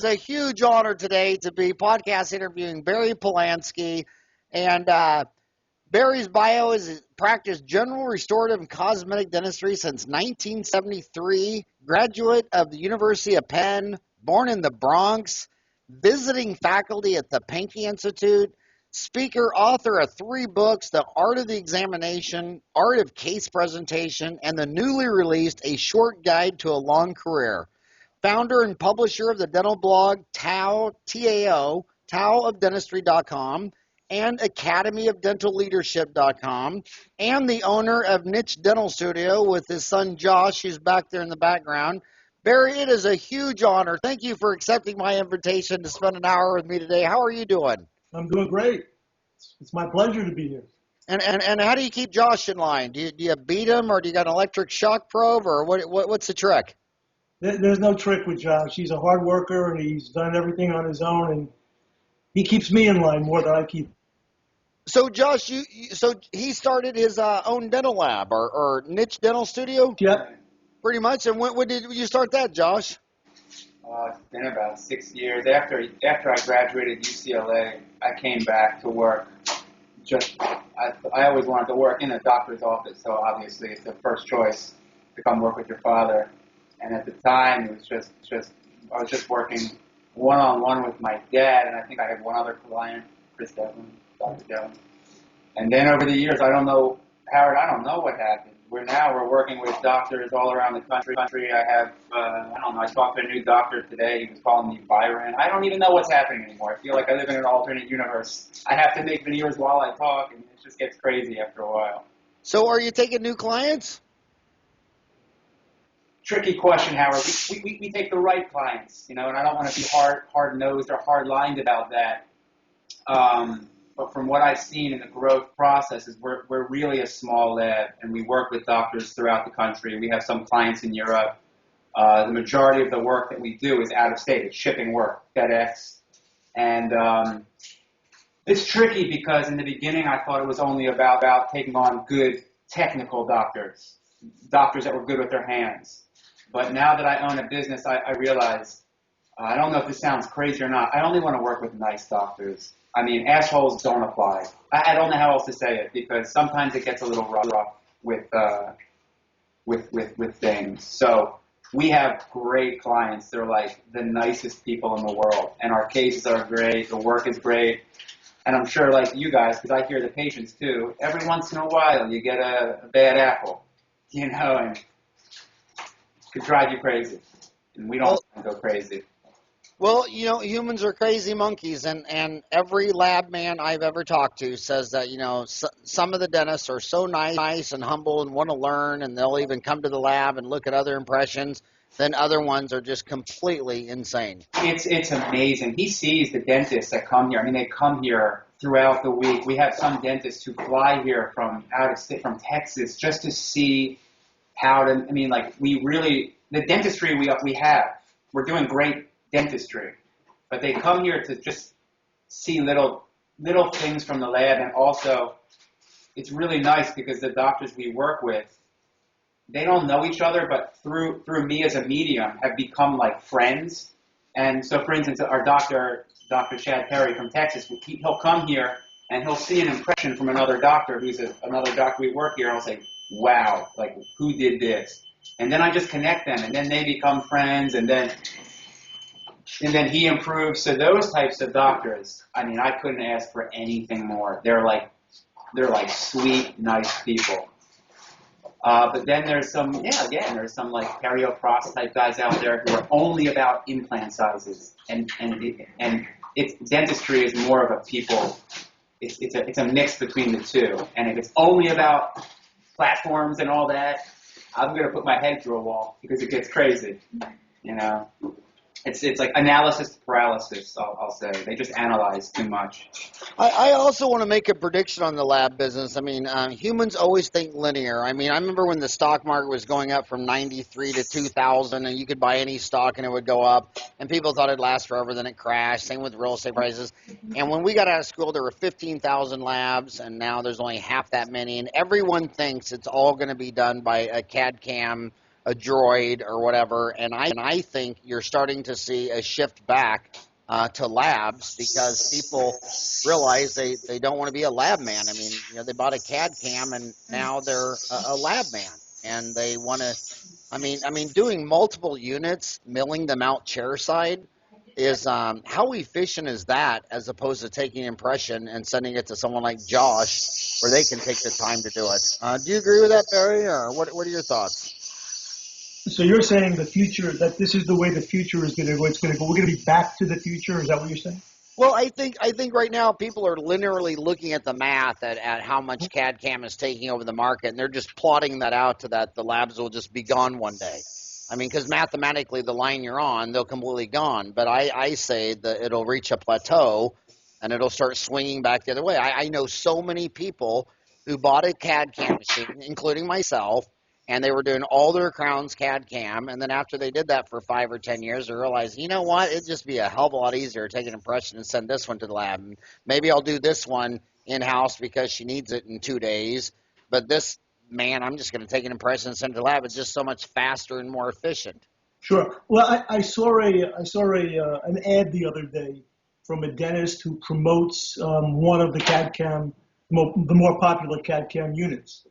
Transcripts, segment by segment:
is a huge honor today to be podcast interviewing Barry Polansky. And Barry's bio is he's practiced general, restorative, and cosmetic dentistry since 1973. Graduate of the University of Penn, born in the Bronx, visiting faculty at the Pankey Institute, speaker, author of 3 books, The Art of the Examination, Art of Case Presentation, and the newly released A Short Guide to a Long Career. Founder and publisher of the dental blog Tao, T-A-O, Tao of Dentistry.com, and Academy of Dental Leadership.com, and the owner of Niche Dental Studio with his son Josh, who's back there in the background. Barry, it is a huge honor. Thank you for accepting my invitation to spend an hour with me today. How are you doing? I'm doing great. It's my pleasure to be here. And how do you keep Josh in line? Do you beat him, or do you got an electric shock probe, or what's the trick? There's no trick with Josh. He's a hard worker, and he's done everything on his own, and he keeps me in line more than I keep. So, Josh, so he started his own dental lab or niche dental studio? Yep. Pretty much. And when did you start that, Josh? It's been about 6 years. After I graduated UCLA, I came back to work. I always wanted to work in a doctor's office, so obviously it's the first choice to come work with your father. And at the time, it was I was just working one-on-one with my dad, and I think I had one other client, Dr. Devlin. And then over the years, Howard, I don't know what happened. We're working with doctors all around the country. I have, I talked to a new doctor today. He was calling me Byron. I don't even know what's happening anymore. I feel like I live in an alternate universe. I have to make veneers while I talk, and it just gets crazy after a while. So are you taking new clients? Tricky question, Howard. We take the right clients, and I don't want to be hard-nosed or hard-lined about that. But from what I've seen in the growth process is we're really a small lab, and we work with doctors throughout the country. We have some clients in Europe. The majority of the work that we do is out of state. It's shipping work, FedEx. And it's tricky because in the beginning I thought it was only about taking on good technical doctors that were good with their hands. But now that I own a business, I realize, I don't know if this sounds crazy or not, I only want to work with nice doctors. I mean, assholes don't apply. I don't know how else to say it because sometimes it gets a little rough with things. So we have great clients. They're like the nicest people in the world, and our cases are great. The work is great, and I'm sure like you guys, because I hear the patients too. Every once in a while, you get a bad apple, and it could drive you crazy, and we don't want to go crazy. Well, humans are crazy monkeys, and every lab man I've ever talked to says that, some of the dentists are so nice and humble and want to learn, and they'll even come to the lab and look at other impressions. Then other ones are just completely insane. It's amazing. He sees the dentists that come here. I mean, they come here throughout the week. We have some dentists who fly here from out of state, from Texas, just to see how to, the dentistry we have, we're doing great dentistry, but they come here to just see little things from the lab, and also it's really nice because the doctors we work with, they don't know each other, but through me as a medium have become like friends. And so, for instance, our Dr. Chad Perry from Texas, he'll come here and he'll see an impression from another doctor who's another doctor we work here, and I'll say, wow, like who did this? And then I just connect them, and then they become friends, and then he improves. So those types of doctors, I mean, I couldn't ask for anything more. They're like sweet, nice people. But then there's some like perioprost type guys out there who are only about implant sizes, and dentistry is more of a people. It's a mix between the two. And if it's only about platforms and all that, I'm going to put my head through a wall because it gets crazy, It's like analysis paralysis, I'll say. They just analyze too much. I also want to make a prediction on the lab business. I mean, humans always think linear. I mean, I remember when the stock market was going up from 93 to 2000, and you could buy any stock and it would go up, and people thought it'd last forever, then it crashed. Same with real estate prices. And when we got out of school, there were 15,000 labs, and now there's only half that many, and everyone thinks it's all going to be done by a CAD CAM a droid or whatever. And I think you're starting to see a shift back to labs because people realize they don't want to be a lab man. I mean, they bought a CAD cam and now they're a lab man, and they want to. I mean, doing multiple units, milling them out chair side, is how efficient is that as opposed to taking impression and sending it to someone like Josh, where they can take the time to do it. Do you agree with that, Barry, or what are your thoughts? So you're saying the future, that this is the way the future is going to go. It's going to go. We're going to be back to the future. Is that what you're saying? Well, I think right now people are linearly looking at the math at how much CAD CAM is taking over the market, and they're just plotting that out to that the labs will just be gone one day. I mean, because mathematically the line you're on, they'll completely gone. But I say that it'll reach a plateau, and it'll start swinging back the other way. I know so many people who bought a CAD CAM machine, including myself, and they were doing all their crowns CAD CAM, and then after they did that for 5 or 10 years, they realized, you know what, it'd just be a hell of a lot easier to take an impression and send this one to the lab. And maybe I'll do this one in-house because she needs it in 2 days, but this, man, I'm just going to take an impression and send it to the lab. It's just so much faster and more efficient. Sure. Well, I saw an ad the other day from a dentist who promotes one of the CAD CAM, the more popular CAD CAM units.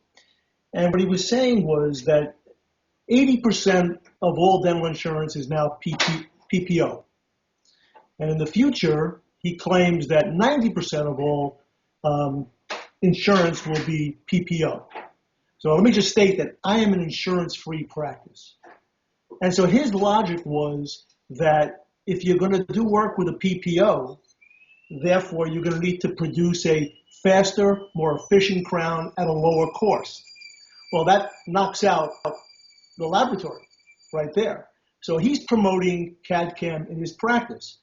And what he was saying was that 80% of all dental insurance is now PPO. And in the future, he claims that 90% of all insurance will be PPO. So let me just state that I am an insurance-free practice. And so his logic was that if you're going to do work with a PPO, therefore you're going to need to produce a faster, more efficient crown at a lower cost. Well, that knocks out the laboratory right there. So he's promoting CAD CAM in his practice.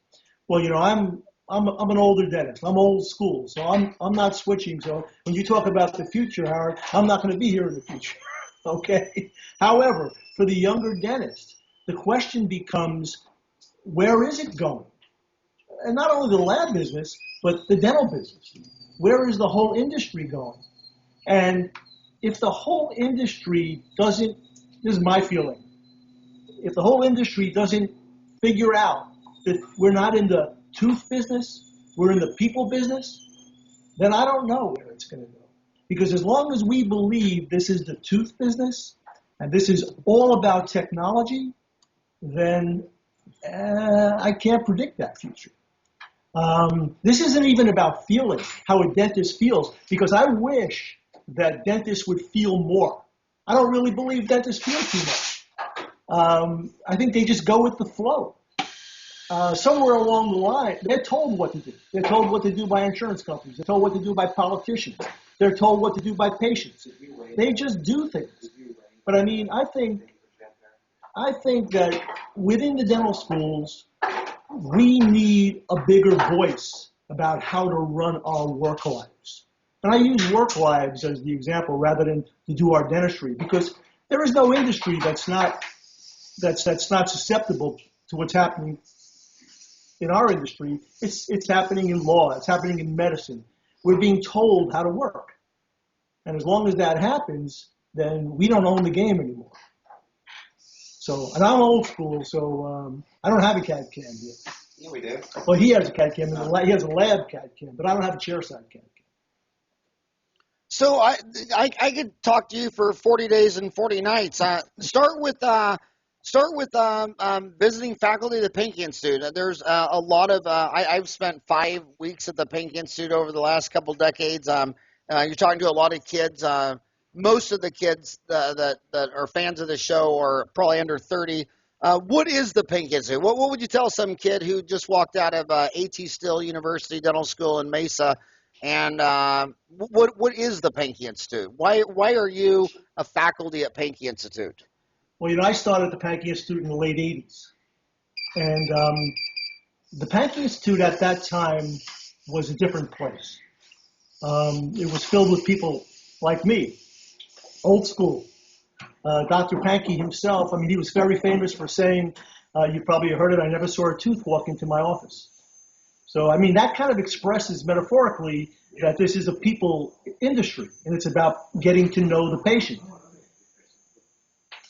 Well, I'm an older dentist. I'm old school, so I'm not switching. So when you talk about the future, Howard, I'm not going to be here in the future. Okay. However, for the younger dentist, the question becomes, where is it going? And not only the lab business, but the dental business. Where is the whole industry going? And if the whole industry doesn't, this is my feeling, if the whole industry doesn't figure out that we're not in the tooth business, we're in the people business, then I don't know where it's going to go. Because as long as we believe this is the tooth business, and this is all about technology, then I can't predict that future. This isn't even about feeling, how a dentist feels, because I wish that dentists would feel more. I don't really believe dentists feel too much. I think they just go with the flow. Somewhere along the line, they're told what to do. They're told what to do by insurance companies. They're told what to do by politicians. They're told what to do by patients. They just do things. But I mean, I think that within the dental schools, we need a bigger voice about how to run our work lives. And I use work lives as the example rather than to do our dentistry, because there is no industry that's not susceptible to what's happening in our industry. It's happening in law. It's happening in medicine. We're being told how to work. And as long as that happens, then we don't own the game anymore. So, and I'm old school, so I don't have a CAD CAM yet. Yeah, we do. Well, he has a CAD CAM. He has a lab CAD CAM, but I don't have a chairside CAD CAM. So I could talk to you for 40 days and 40 nights. Start with visiting faculty at the Pink Institute. There's a lot of I've spent 5 weeks at the Pink Institute over the last couple decades. You're talking to a lot of kids. Most of the kids that are fans of the show are probably under 30. What is the Pink Institute? What would you tell some kid who just walked out of A.T. Still University Dental School in Mesa? And what is the Pink Institute? Why are you a faculty at Pink Institute? Well, I started at the Pankey Institute in the late 80s. And the Pankey Institute at that time was a different place. It was filled with people like me, old school. Dr. Pankey himself, he was very famous for saying, you probably heard it, I never saw a tooth walk into my office. So, that kind of expresses metaphorically that this is a people industry, and it's about getting to know the patient.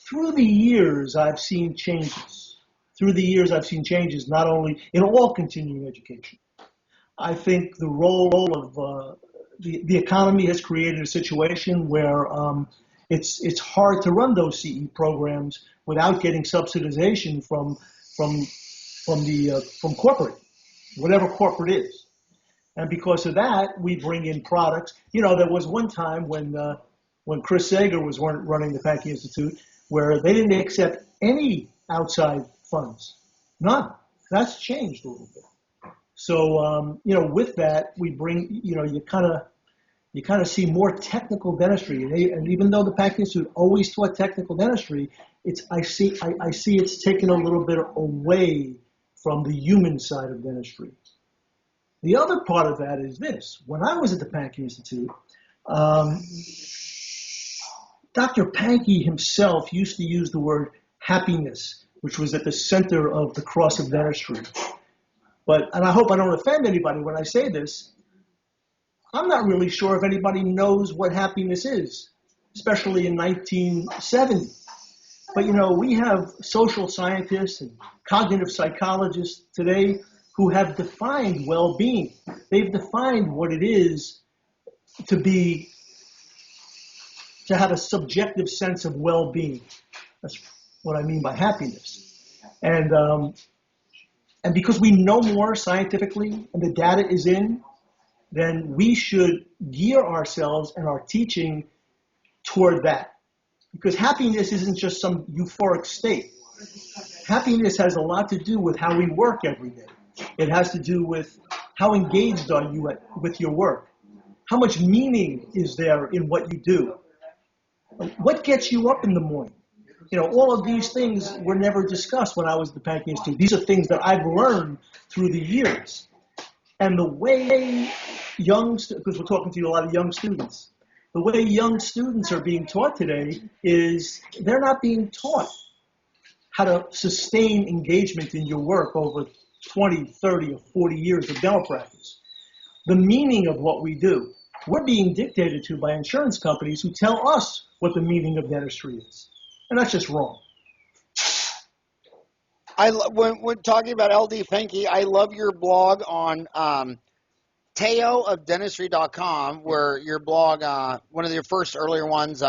through the years, I've seen changes. Through the years, I've seen changes not only in all continuing education. I think the role of the economy has created a situation where it's hard to run those CE programs without getting subsidization from corporate, whatever corporate is. And because of that, we bring in products. You know, there was one time when Chris Sager was running the Pankey Institute where they didn't accept any outside funds. None. That's changed a little bit. So, you know, with that, we bring, you know, you kind of see more technical dentistry. And even though the Pankey Institute always taught technical dentistry, I see it's taken a little bit away from the human side of dentistry. The other part of that is this. When I was at the Pankey Institute, Dr. Pankey himself used to use the word happiness, which was at the center of the cross of dentistry. And I hope I don't offend anybody when I say this, I'm not really sure if anybody knows what happiness is, especially in 1970. But, you know, we have social scientists and cognitive psychologists today who have defined well-being. They've defined what it is to have a subjective sense of well-being. That's what I mean by happiness. And because we know more scientifically and the data is in, then we should gear ourselves and our teaching toward that. Because happiness isn't just some euphoric state. Happiness has a lot to do with how we work every day. It has to do with how engaged are you with your work. How much meaning is there in what you do? What gets you up in the morning? You know, all of these things were never discussed when I was at the Pankey Institute. These are things that I've learned through the years. And the way because we're talking to a lot of young students, the way young students are being taught today is they're not being taught how to sustain engagement in your work over 20, 30, or 40 years of dental practice. The meaning of what we do. We're being dictated to by insurance companies who tell us what the meaning of dentistry is. And that's just wrong. When talking about LD Pankey, I love your blog on Tao of Dentistry.com, where your blog, one of your first earlier ones,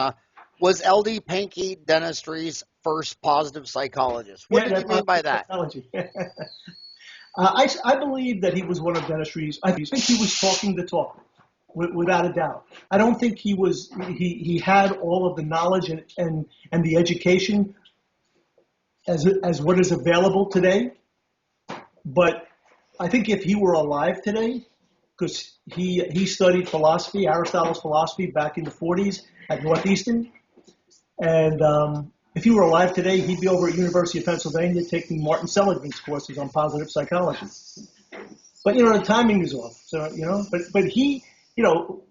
was LD Pankey Dentistry's first positive psychologist. What did you mean by that? I believe that he was one of dentistry's. I think he was talking the talk, without a doubt. I don't think he was. He had all of the knowledge and the education as what is available today. But I think if he were alive today, because he studied philosophy, Aristotle's philosophy, back in the 40s at Northeastern, and if he were alive today, he'd be over at University of Pennsylvania taking Martin Seligman's courses on positive psychology. But, you know, the timing is off. So, you know, but he, you know,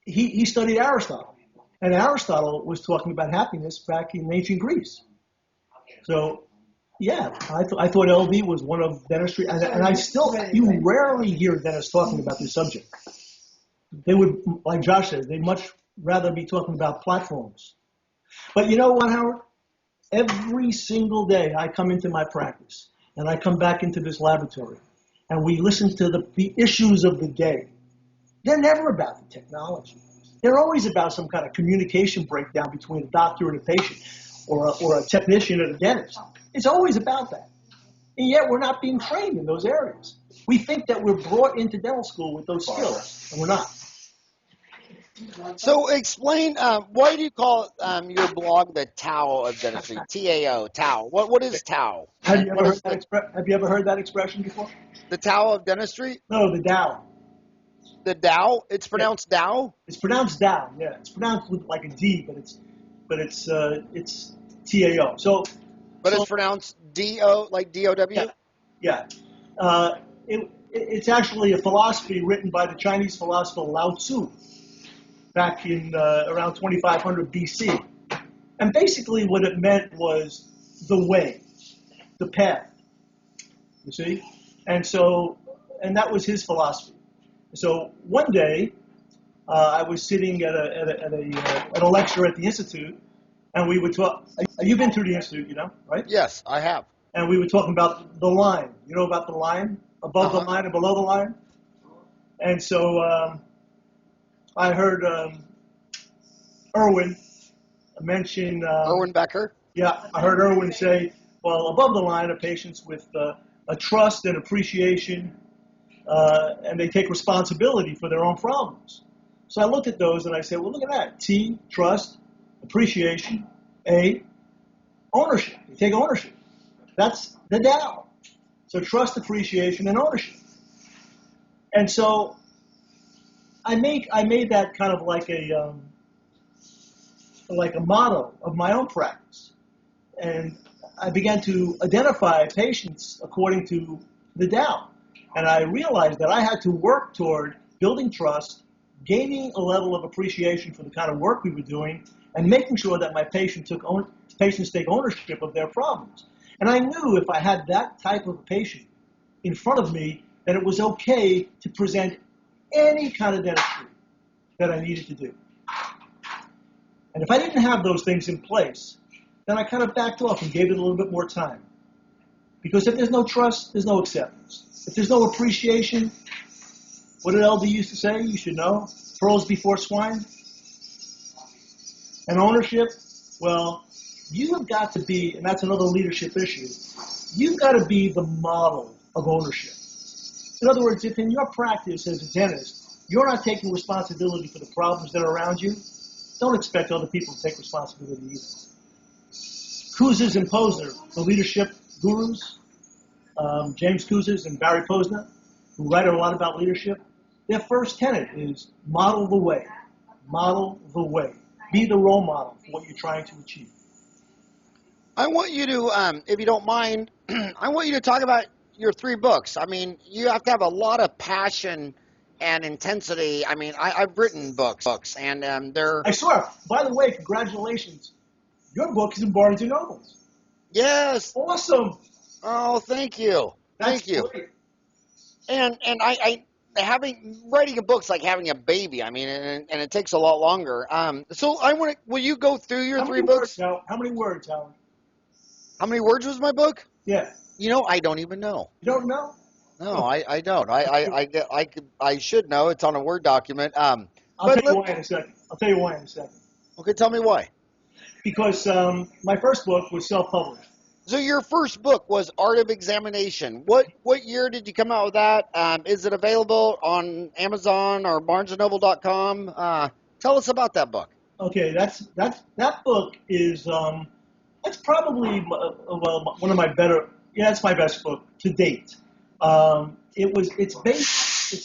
he studied Aristotle. And Aristotle was talking about happiness back in ancient Greece. So, yeah, I thought LD was one of dentistry. And I still, you rarely hear dentists talking about this subject. They would, like Josh says, they'd much rather be talking about platforms. But you know what, Howard? Every single day I come into my practice and I come back into this laboratory and we listen to the issues of the day. They're never about the technology. They're always about some kind of communication breakdown between a doctor and a patient or a technician and a dentist. It's always about that. And yet we're not being trained in those areas. We think that we're brought into dental school with those skills, and we're not. So explain, why do you call your blog the Tao of Dentistry? T-A-O, Tao. What is Tao? Have you ever heard that expression before? The Tao of Dentistry? No, the Tao. The Tao? It's pronounced Tao? It's pronounced Tao, yeah. It's pronounced with like a D, but it's T-A-O. But it's pronounced D-O, like D-O-W? Yeah. It's actually a philosophy written by the Chinese philosopher Lao Tzu back in around 2500 BC. And basically what it meant was the way, the path, you see? And that was his philosophy. So one day, I was sitting at a lecture at the Institute, And we would talk. You've been through the institute, right? Yes, I have. And we were talking about the line. You know about the line, above the line and below the line. And so I heard Irwin mention. Erwin Becker. Yeah, I heard Irwin say, well, above the line are patients with a trust and appreciation, and they take responsibility for their own problems. So I looked at those and I said, well, look at that. T, trust, appreciation. A, ownership. They take ownership. That's the Tao. So trust, appreciation, and ownership. And so I made that kind of like a motto of my own practice. And I began to identify patients according to the Tao. And I realized that I had to work toward building trust, gaining a level of appreciation for the kind of work we were doing, and making sure that my patients take ownership of their problems. And I knew if I had that type of patient in front of me, that it was okay to present any kind of dentistry that I needed to do. And if I didn't have those things in place, then I kind of backed off and gave it a little bit more time. Because if there's no trust, there's no acceptance. If there's no appreciation, what did LD used to say? You should know. Pearls before swine. And ownership, well, you have got to be, and that's another leadership issue, you've got to be the model of ownership. In other words, if in your practice as a dentist, you're not taking responsibility for the problems that are around you, don't expect other people to take responsibility either. Kouzes and Posner, the leadership gurus, James Kouzes and Barry Posner, who write a lot about leadership, their first tenet is model the way. Model the way. Be the role model for what you're trying to achieve. I want you to, if you don't mind, I want you to talk about your 3 books. I mean, you have to have a lot of passion and intensity. I mean, I've written books, and they're... I saw. By the way, congratulations. Your book is in Barnes & Nobles. Yes. Awesome. Oh, thank you. That's Thank you. Great. And I writing a book's like having a baby. I mean, and it takes a lot longer. So will you go through your 3 books? How many words, Howard? How many words was my book? Yeah. You know, I don't even know. You don't know? No, I don't. I should know. It's on a Word document. I'll tell you why in a second. Okay, tell me why. Because my first book was self-published. So your first book was Art of Examination. What year did you come out with that? Is it available on Amazon or BarnesandNoble.com? Tell us about that book. Okay, that book is that's probably one of my better. Yeah, it's my best book to date. It's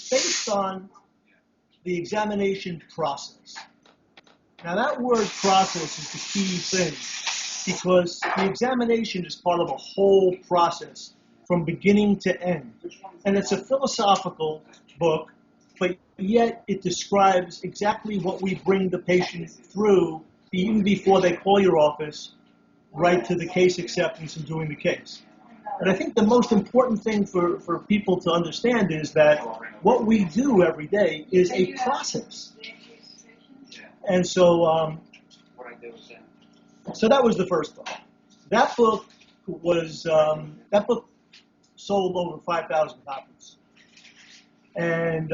based on the examination process. Now that word process is the key thing, because the examination is part of a whole process from beginning to end. And it's a philosophical book, but yet it describes exactly what we bring the patient through even before they call your office, right to the case acceptance and doing the case. And I think the most important thing for people to understand is that what we do every day is a process. And so that was the first book. That book sold over 5,000 copies. And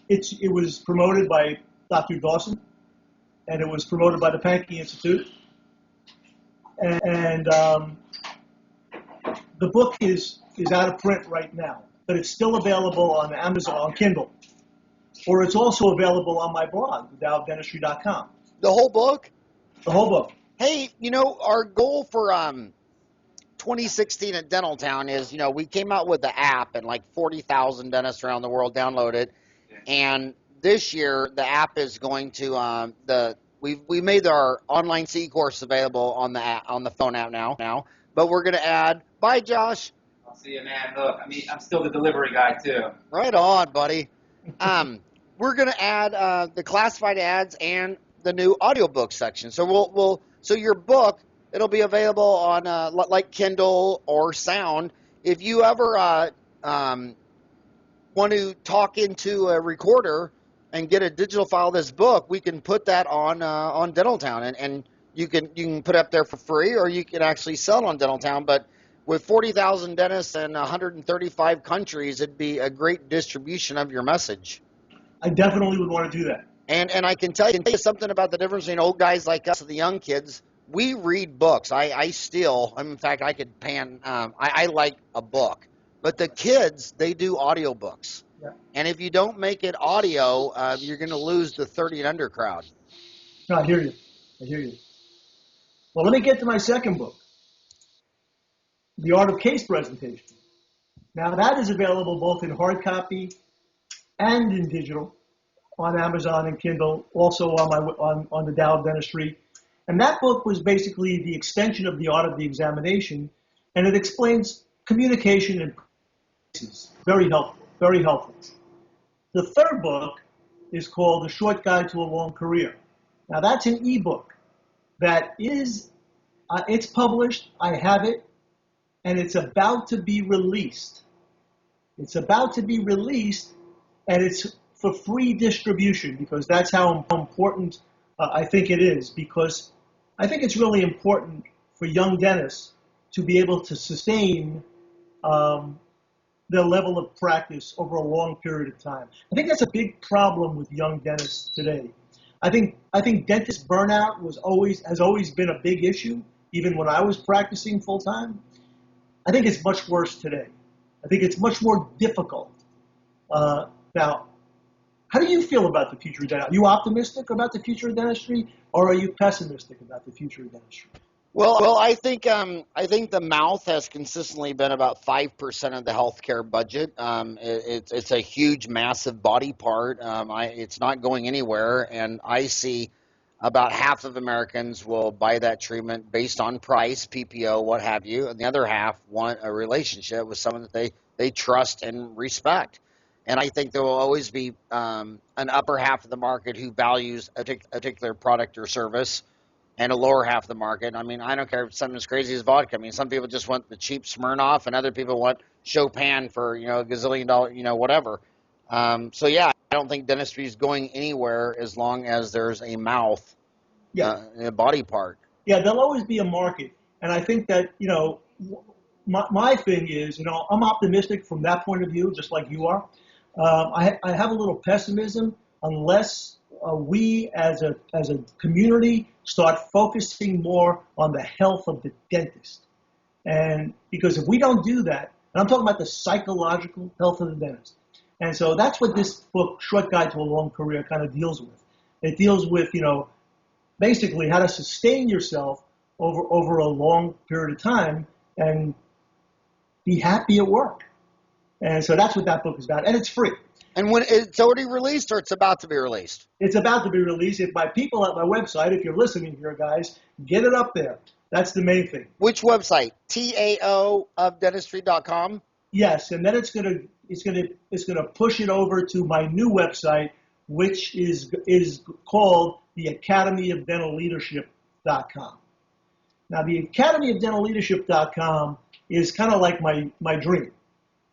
it was promoted by Dr. Dawson, and it was promoted by the Pankey Institute. And the book is out of print right now, but it's still available on Amazon, on Kindle. Or it's also available on my blog, TaoofDentistry.com. The whole book? The whole book. Hey, our goal for 2016 at Dental Town is, we came out with the app and like 40,000 dentists around the world downloaded. And this year, the app is going to, we made our online C course available on the phone app now. But we're going to add, bye, Josh. I'll see you, man. Look, I'm still the delivery guy, too. Right on, buddy. We're going to add the classified ads and the new audiobook section. So so your book, it'll be available on like Kindle or Sound. If you ever want to talk into a recorder and get a digital file of this book, we can put that on Dental Town, and you can put up there for free, or you can actually sell on Dentaltown. But with 40,000 dentists in 135 countries, it'd be a great distribution of your message. I definitely would want to do that. And I can tell you something about the difference between old guys like us and the young kids. We read books. I still, in fact, I could I like a book. But the kids, they do audiobooks. Yeah. And if you don't make it audio, you're going to lose the 30 and under crowd. No, I hear you. I hear you. Well, let me get to my second book, The Art of Case Presentation. Now, that is available both in hard copy and in digital on Amazon and Kindle, also on the Tao of Dentistry. And that book was basically the extension of The Art of the Examination, and it explains communication and cases. Very helpful, very helpful. The third book is called The Short Guide to a Long Career. Now, that's an ebook that is, it's published, I have it, and it's about to be released. It's about to be released, and it's for free distribution, because that's how important I think it is, because I think it's really important for young dentists to be able to sustain their level of practice over a long period of time. I think that's a big problem with young dentists today. I think dentist burnout has always been a big issue, even when I was practicing full time. I think it's much worse today. I think it's much more difficult. Now, how do you feel about the future of dentistry? Are you optimistic about the future of dentistry, or are you pessimistic about the future of dentistry? Well, I think the mouth has consistently been about 5% of the healthcare budget. It's a huge, massive body part. It's not going anywhere, and I see about half of Americans will buy that treatment based on price, PPO, what have you, and the other half want a relationship with someone that they trust and respect. And I think there will always be an upper half of the market who values a particular product or service, and a lower half of the market. I mean, I don't care if something as crazy as vodka. I mean, some people just want the cheap Smirnoff, and other people want Chopin for, a gazillion dollar, whatever. So yeah, I don't think dentistry is going anywhere as long as there's a mouth, a body part. Yeah, there'll always be a market, and I think that my thing is, I'm optimistic from that point of view, just like you are. I have a little pessimism unless we as a community start focusing more on the health of the dentist. And because if we don't do that, and I'm talking about the psychological health of the dentist. And so that's what this book, Short Guide to a Long Career, kind of deals with. It deals with, basically how to sustain yourself over a long period of time and be happy at work. And so that's what that book is about. And it's free. And when it's already released, or it's about to be released? It's about to be released. If my people at my website, if you're listening here, guys, get it up there. That's the main thing. Which website? Tao of Dentistry.com? Yes, and then it's gonna push it over to my new website, which is called the Academy of Dental Leadership.com. Now, the Academy of Dental Leadership.com is kind of like my dream.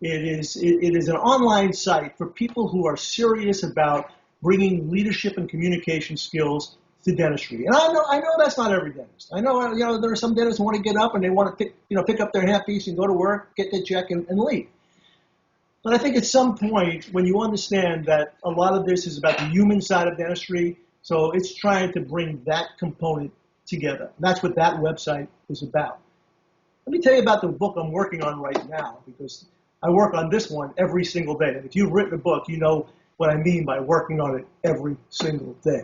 It is an online site for people who are serious about bringing leadership and communication skills to dentistry. And I know that's not every dentist. I know there are some dentists who want to get up and they want to pick up their handpiece and go to work, get their check, and leave. But I think at some point when you understand that a lot of this is about the human side of dentistry, so it's trying to bring that component together. That's what that website is about. Let me tell you about the book I'm working on right now, because I work on this one every single day. And if you've written a book, you know what I mean by working on it every single day.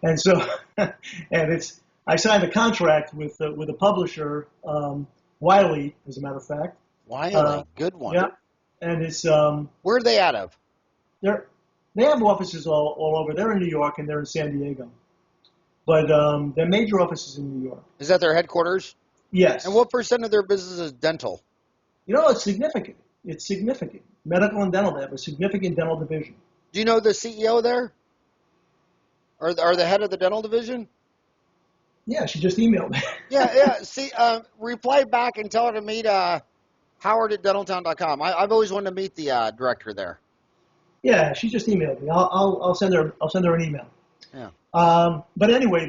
And so, I signed a contract with a publisher, Wiley, as a matter of fact. Wiley, good one. Yeah, and it's where are they out of? They have offices all over. They're in New York and they're in San Diego, but their major office is in New York. Is that their headquarters? Yes. And what % of their business is dental? It's significant. It's significant. Medical and dental, they have a significant dental division. Do you know the CEO there? Or the head of the dental division? Yeah, she just emailed me. Yeah. See, reply back and tell her to meet Howard at dentaltown.com. I've always wanted to meet the director there. Yeah, she just emailed me. I'll send her an email. Yeah. But anyway,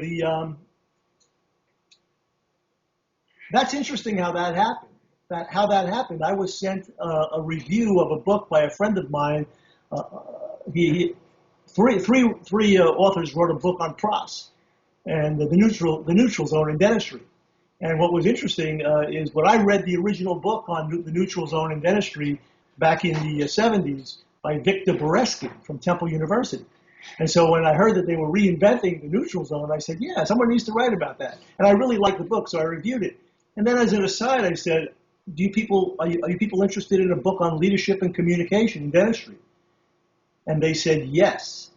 That's interesting how that happened. How that happened. I was sent a review of a book by a friend of mine. Three authors wrote a book on pros and the neutral zone in dentistry. And what was interesting is when I read the original book on the neutral zone in dentistry back in the 70s by Victor Boresky from Temple University. And so when I heard that they were reinventing the neutral zone, I said, yeah, someone needs to write about that. And I really liked the book, so I reviewed it. And then as an aside, I said, are you people interested in a book on leadership and communication in dentistry? And they said yes.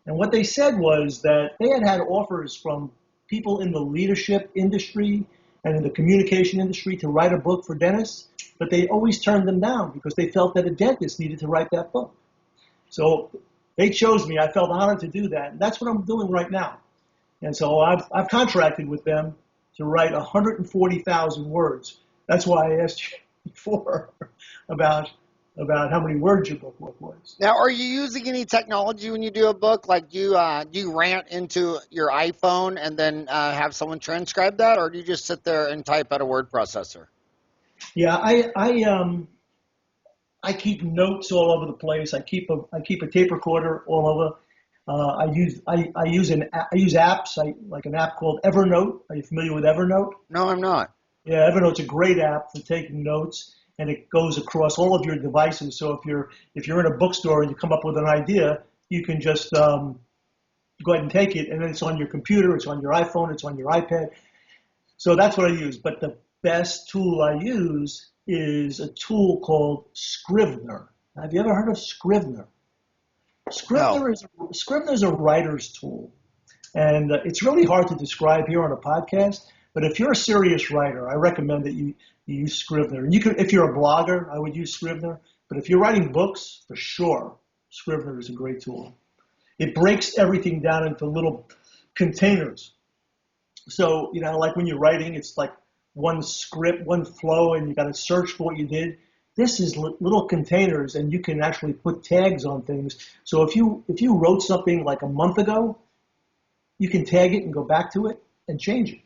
And what they said was that they had offers from people in the leadership industry and in the communication industry to write a book for dentists, but they always turned them down because they felt that a dentist needed to write that book. So they chose me. I felt honored to do that. And that's what I'm doing right now. And so I've contracted with them to write 140,000 words. That's why I asked you before about how many words your book was. Now, are you using any technology when you do a book? Like, do you rant into your iPhone and then have someone transcribe that, or do you just sit there and type out a word processor? Yeah, I keep notes all over the place. I keep a tape recorder all over. I use apps. Like an app called Evernote. Are you familiar with Evernote? No, I'm not. Yeah, Evernote's a great app for taking notes, and it goes across all of your devices. So if you're in a bookstore and you come up with an idea, you can just go ahead and take it, and then it's on your computer, it's on your iPhone, it's on your iPad. So that's what I use. But the best tool I use is a tool called Scrivener. Have you ever heard of Scrivener? Scrivener is a writer's tool, and it's really hard to describe here on a podcast. But if you're a serious writer, I recommend that you use Scrivener. And if you're a blogger, I would use Scrivener. But if you're writing books, for sure, Scrivener is a great tool. It breaks everything down into little containers. So, like when you're writing, it's like one script, one flow, and you got to search for what you did. This is little containers, and you can actually put tags on things. So if you wrote something like a month ago, you can tag it and go back to it and change it.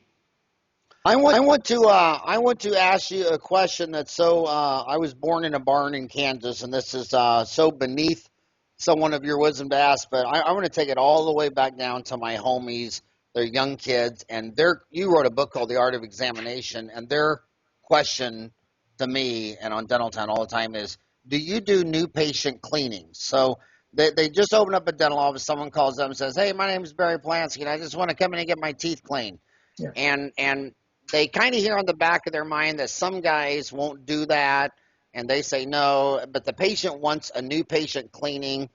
I want to ask you a question that's so. I was born in a barn in Kansas, and this is so beneath someone of your wisdom to ask. But I want to take it all the way back down to my homies. They're young kids, and you wrote a book called The Art of Examination, and their question to me and on Dental Town all the time is, do you do new patient cleanings? So they just open up a dental office. Someone calls them and says, hey, my name is Barry Polansky, and I just want to come in and get my teeth cleaned. Yeah. And they kind of hear on the back of their mind that some guys won't do that, and they say no, but the patient wants a new patient cleaning.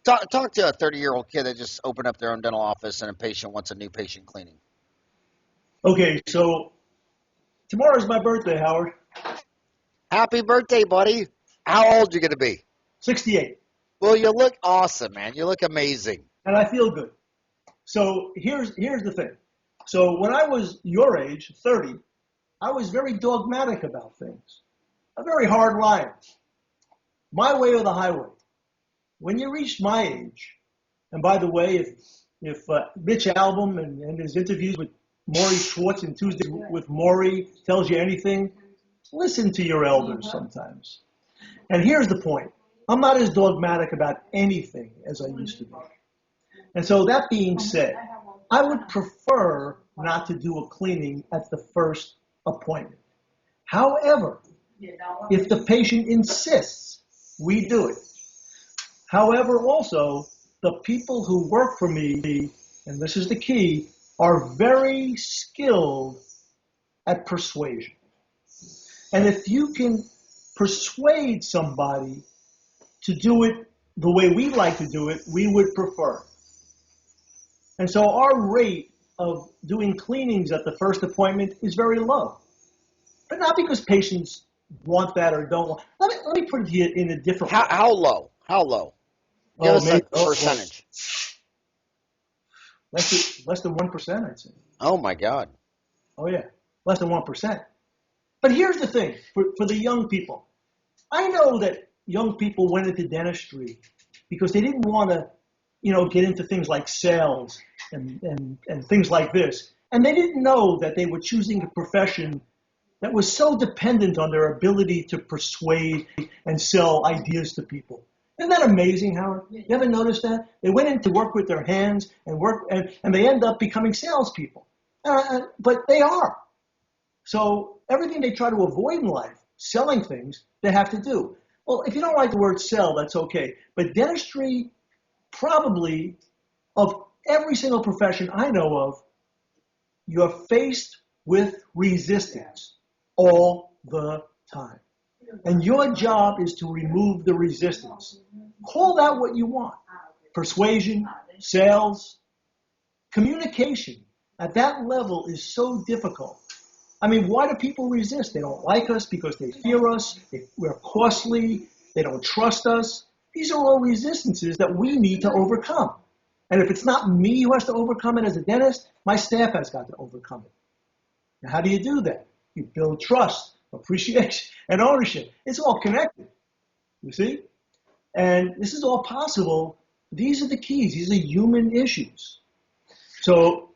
Talk to a 30-year-old kid that just opened up their own dental office and a patient wants a new patient cleaning. Okay, so tomorrow's my birthday, Howard. Happy birthday, buddy. How old are you going to be? 68. Well, you look awesome, man. You look amazing. And I feel good. So here's the thing. So when I was your age, 30, I was very dogmatic about things. A very hard liar. My way or the highway. When you reach my age, and by the way, if Mitch Albom and his interviews with Maury Schwartz and Tuesday with Maury tells you anything, listen to your elders sometimes. And here's the point. I'm not as dogmatic about anything as I used to be. And so that being said, I would prefer not to do a cleaning at the first appointment. However, if the patient insists, we do it. However, also, the people who work for me, and this is the key, are very skilled at persuasion. And if you can persuade somebody to do it the way we like to do it, we would prefer. And so our rate of doing cleanings at the first appointment is very low. But not because patients want that or don't want. Let me put it here in a different way. How low? How low? Give us a percentage. Less than 1%, I'd say. Oh, my God. Oh, yeah. Less than 1%. But here's the thing for the young people. I know that young people went into dentistry because they didn't want to, get into things like sales and things like this. And they didn't know that they were choosing a profession that was so dependent on their ability to persuade and sell ideas to people. Isn't that amazing, Howard? You ever notice that? They went in to work with their hands and they end up becoming salespeople. But they are. So everything they try to avoid in life, selling things, they have to do. Well, if you don't like the word sell, that's okay. But dentistry, probably, of every single profession I know of, you're faced with resistance all the time. And your job is to remove the resistance. Call that what you want. Persuasion, sales, communication at that level is so difficult. I mean, why do people resist? They don't like us because they fear us. We're costly. They don't trust us. These are all resistances that we need to overcome. And if it's not me who has to overcome it as a dentist, my staff has got to overcome it. Now, how do you do that? You build trust, appreciation, and ownership. It's all connected, you see? And this is all possible. These are the keys. These are human issues. So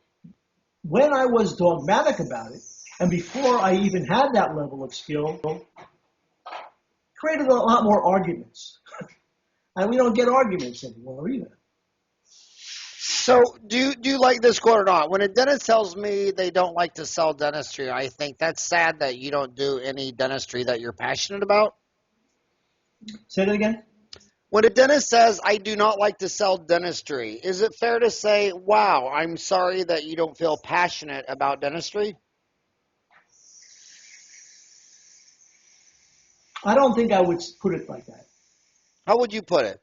when I was dogmatic about it, and before I even had that level of skill, created a lot more arguments. And we don't get arguments anymore either. So do you like this quote or not? When a dentist tells me they don't like to sell dentistry, I think that's sad that you don't do any dentistry that you're passionate about. Say that again? When a dentist says, I do not like to sell dentistry, is it fair to say, wow, I'm sorry that you don't feel passionate about dentistry? I don't think I would put it like that. How would you put it?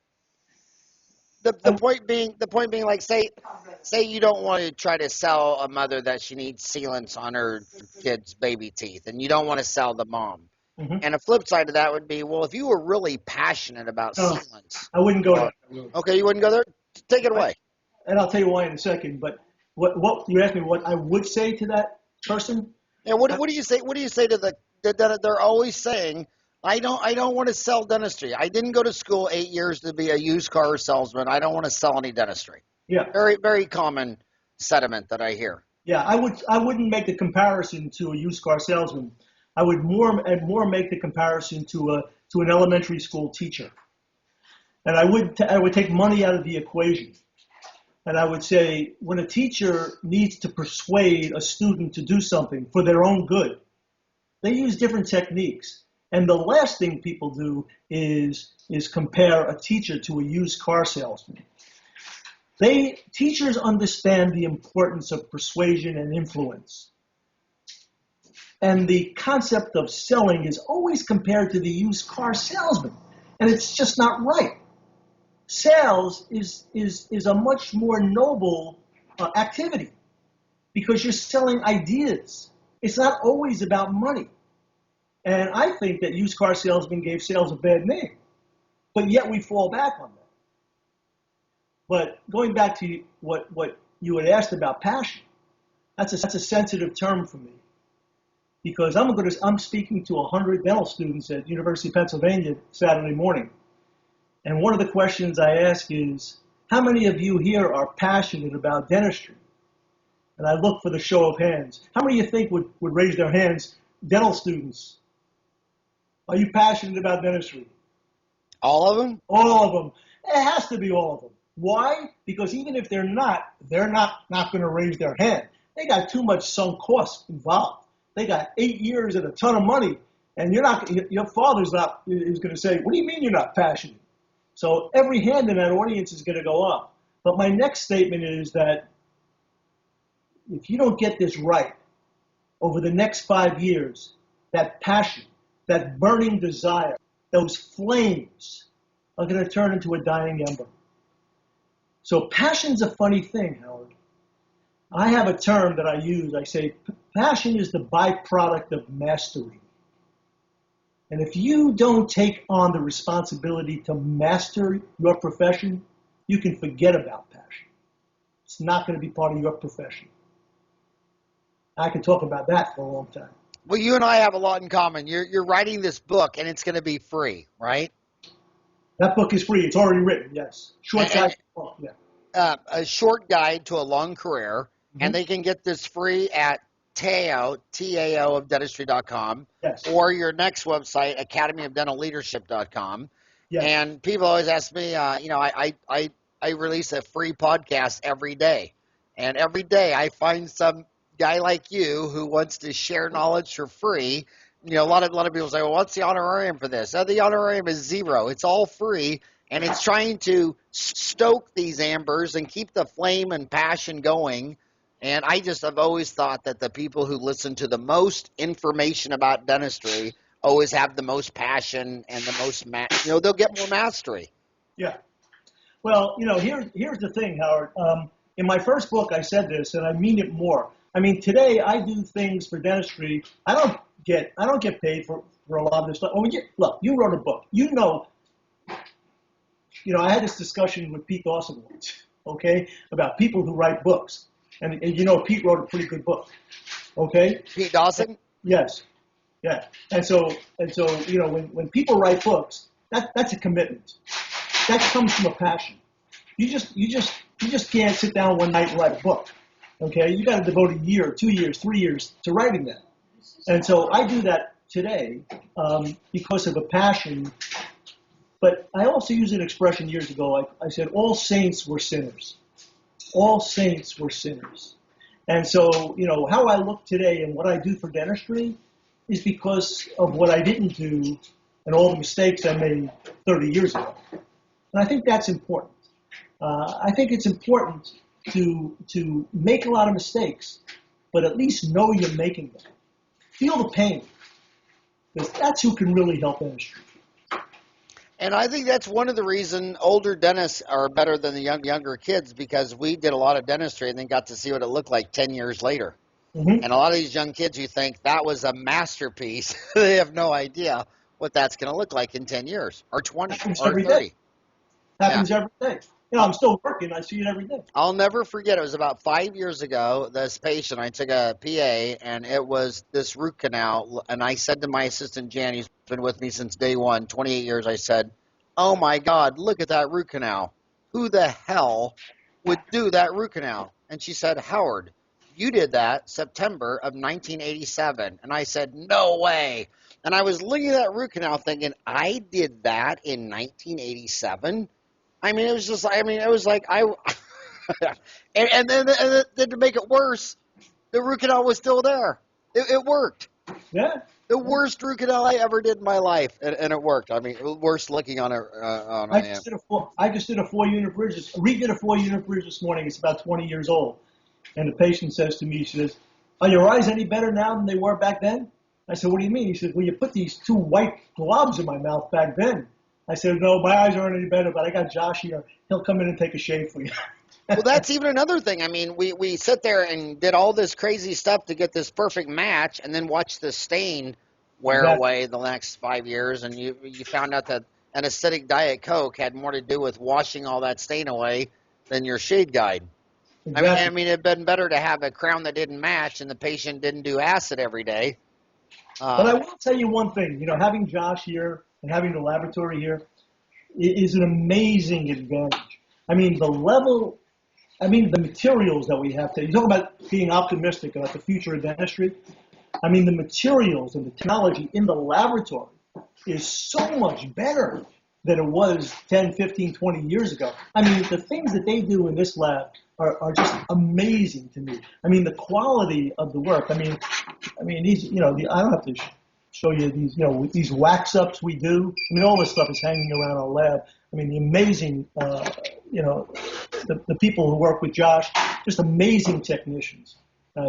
The point being, like, say you don't want to try to sell a mother that she needs sealants on her kid's baby teeth, and you don't want to sell the mom. Mm-hmm. And a flip side of that would be, well, if you were really passionate about sealants. I wouldn't go there. Okay, you wouldn't go there? Take it away. And I'll tell you why in a second. But what you asked me what I would say to that person? Yeah, what do you say? What do you say to the they're always saying, I don't want to sell dentistry. I didn't go to school 8 years to be a used car salesman. I don't want to sell any dentistry. Yeah. Very, very common sentiment that I hear. Yeah, I wouldn't make the comparison to a used car salesman. I would more make the comparison to an elementary school teacher. And I would take money out of the equation. And I would say when a teacher needs to persuade a student to do something for their own good, they use different techniques. And the last thing people do is compare a teacher to a used car salesman. Teachers understand the importance of persuasion and influence. And the concept of selling is always compared to the used car salesman. And it's just not right. Sales is a much more noble activity because you're selling ideas. It's not always about money. And I think that used car salesmen gave sales a bad name. But yet we fall back on that. But going back to what you had asked about passion, that's a sensitive term for me. Because I'm speaking to 100 dental students at University of Pennsylvania Saturday morning. And one of the questions I ask is, how many of you here are passionate about dentistry? And I look for the show of hands. How many of you think would raise their hands? Dental students. Are you passionate about dentistry? All of them? All of them. It has to be all of them. Why? Because even if they're not going to raise their hand. They got too much sunk cost involved. They got 8 years and a ton of money, and your father's is going to say, what do you mean you're not passionate? So every hand in that audience is going to go up. But my next statement is that if you don't get this right over the next 5 years, that passion, that burning desire, those flames are going to turn into a dying ember. So passion's a funny thing, Howard. I have a term that I use. I say passion is the byproduct of mastery. And if you don't take on the responsibility to master your profession, you can forget about passion. It's not going to be part of your profession. I could talk about that for a long time. Well, you and I have a lot in common. You're writing this book, and it's going to be free, right? That book is free. It's already written, yes. Short guide. Yeah. A short guide to a long career, and they can get this free at Tao, T-A-O of dentistry.com, Yes. or your next website, academyofdentalleadership.com. Yes. And people always ask me, I release a free podcast every day. And every day I find some guy like you who wants to share knowledge for free. You know, a lot of people say, well, what's the honorarium for this? Oh, the honorarium is zero. It's all free. And it's trying to stoke these ambers and keep the flame and passion going. And I've always thought that the people who listen to the most information about dentistry always have the most passion and the most, they'll get more mastery. Yeah. Well, here's the thing, Howard. In my first book, I said this, and I mean it more. I mean, today I do things for dentistry. I don't get paid for a lot of this stuff. Look, you wrote a book. I had this discussion with Pete Dawson once, okay, about people who write books. And Pete wrote a pretty good book, okay? Pete Dawson? Yes, yeah. And so when people write books, that's a commitment. That comes from a passion. You just can't sit down one night and write a book, okay? You got to devote a year, 2 years, 3 years to writing that. And so I do that today because of a passion. But I also used an expression years ago. I said, all saints were sinners. All saints were sinners. And so, how I look today and what I do for dentistry is because of what I didn't do and all the mistakes I made 30 years ago. And I think that's important. I think it's important to make a lot of mistakes, but at least know you're making them. Feel the pain, because that's who can really help dentistry. And I think that's one of the reasons older dentists are better than the younger kids, because we did a lot of dentistry and then got to see what it looked like 10 years later. Mm-hmm. And a lot of these young kids, you think that was a masterpiece. They have no idea what that's going to look like in 10 years or 20 Happens or every 30. Day. Happens every day. I'm still working. I see it every day. I'll never forget. It was about 5 years ago. This patient, I took a PA, and it was this root canal. And I said to my assistant, Jan, who's been with me since day one, 28 years, I said, oh, my God, look at that root canal. Who the hell would do that root canal? And she said, Howard, you did that September of 1987. And I said, no way. And I was looking at that root canal thinking, I did that in 1987? I mean, it was just, it was like, and then to make it worse, the root canal was still there. It worked. Yeah. The worst root canal I ever did in my life, and it worked. I mean, worst looking on a. I just did a 4-unit bridge. Redid a 4-unit bridge this morning. It's about 20 years old, and the patient says to me, she says, "Are your eyes any better now than they were back then?" I said, "What do you mean?" He said, "Well, you put these 2 white globs in my mouth back then." I said, "No, my eyes aren't any better, but I got Josh here. He'll come in and take a shave for you." Well, that's even another thing. I mean, we sit there and did all this crazy stuff to get this perfect match, and then watch the stain wear away the next 5 years, and you found out that an acidic Diet Coke had more to do with washing all that stain away than your shade guide. Exactly. I mean, it'd been better to have a crown that didn't match and the patient didn't do acid every day. But I will tell you one thing. Having Josh here and having the laboratory here is an amazing advantage. I mean, the materials that we have today. You talk about being optimistic about the future of dentistry. I mean, the materials and the technology in the laboratory is so much better than it was 10, 15, 20 years ago. I mean, the things that they do in this lab are just amazing to me. I mean, the quality of the work. I mean these, I don't have to show you these, these wax ups we do. I mean, all this stuff is hanging around our lab. I mean, the amazing, the people who work with Josh, just amazing technicians.